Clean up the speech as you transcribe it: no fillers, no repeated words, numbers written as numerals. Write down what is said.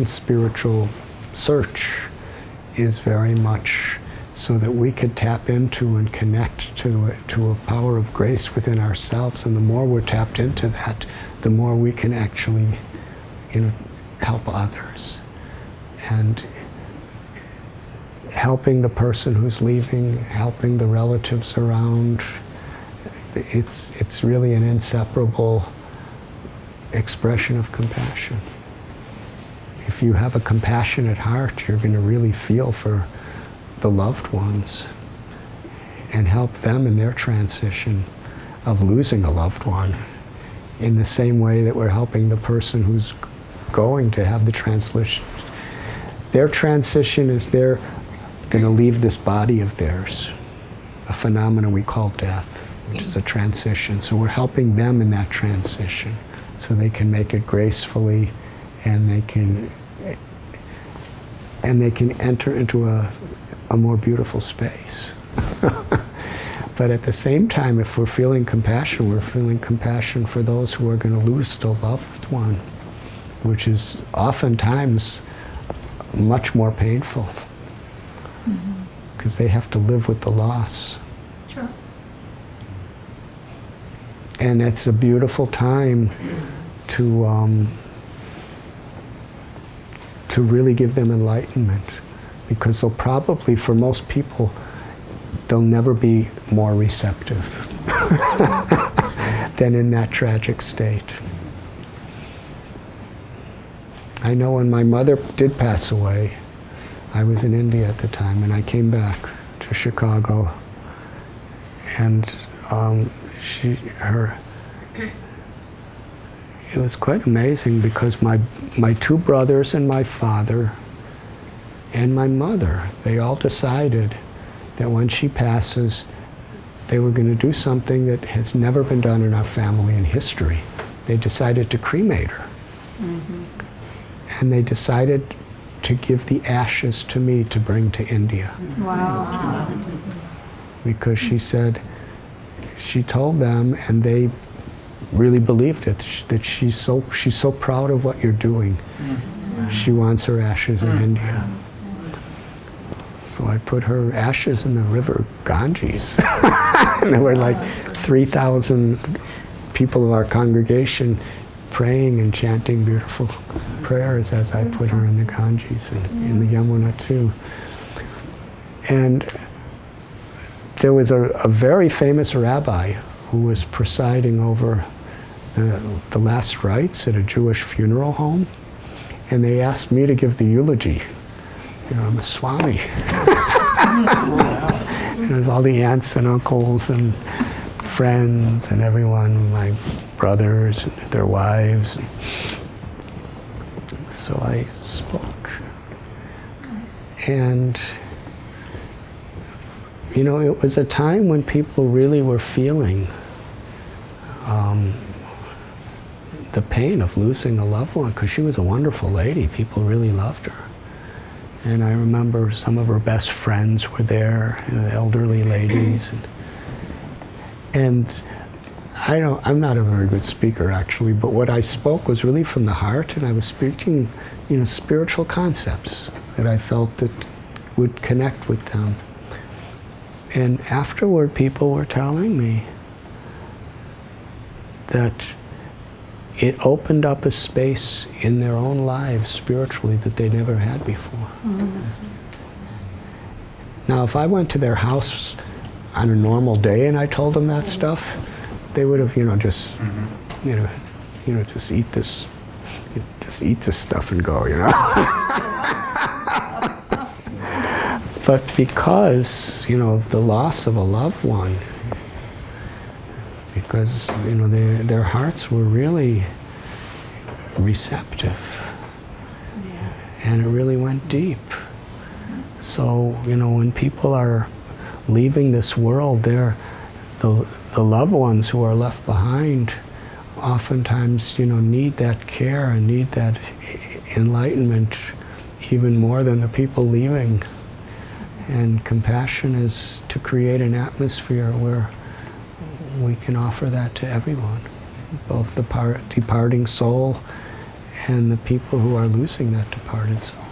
own spiritual search is very much so that we could tap into and connect to a power of grace within ourselves. And the more we're tapped into that, the more we can actually, help others. And helping the person who's leaving, helping the relatives around, it's really an inseparable expression of compassion. If you have a compassionate heart, you're going to really feel for the loved ones and help them in their transition of losing a loved one in the same way that we're helping the person who's going to have the transition. Their transition is they're going to leave this body of theirs, a phenomenon we call death, which is a transition. So we're helping them in that transition so they can make it gracefully, and they can enter into a more beautiful space. But at the same time, if we're feeling compassion, we're feeling compassion for those who are going to lose the loved one, which is oftentimes much more painful, because they have to live with the loss. Sure. And it's a beautiful time to really give them enlightenment, because they'll probably, for most people, they'll never be more receptive than in that tragic state. I know when my mother did pass away, I was in India at the time, and I came back to Chicago, and it was quite amazing, because my two brothers and my father and my mother, they all decided that when she passes, they were going to do something that has never been done in our family in history. They decided to cremate her. Mm-hmm. And they decided to give the ashes to me to bring to India. Wow. Because she said, she told them, and they really believed it, that she's so proud of what you're doing. Mm-hmm. She wants her ashes in India. So I put her ashes in the river Ganges. And there were like 3,000 people of our congregation praying and chanting beautiful prayers as I put her in the Ganges and in the Yamuna too. And there was a very famous rabbi who was presiding over the last rites at a Jewish funeral home, and they asked me to give the eulogy. I'm a Swami. And there's all the aunts and uncles and friends and everyone, my brothers and their wives. So I spoke. And it was a time when people really were feeling the pain of losing a loved one, because she was a wonderful lady. People really loved her. And I remember some of her best friends were there, the elderly ladies. And I'm not a very good speaker, actually, but what I spoke was really from the heart, and I was speaking, spiritual concepts that I felt that would connect with them. And afterward, people were telling me that it opened up a space in their own lives spiritually that they never had before. Mm-hmm. Now, if I went to their house on a normal day and I told them that stuff, they would have, just eat this stuff and go, But because, the loss of a loved one, because, their hearts were really receptive. Yeah. And it really went deep. So, when people are leaving this world, the loved ones who are left behind oftentimes, need that care and need that enlightenment even more than the people leaving. And compassion is to create an atmosphere where we can offer that to everyone, both the departing soul and the people who are losing that departed soul.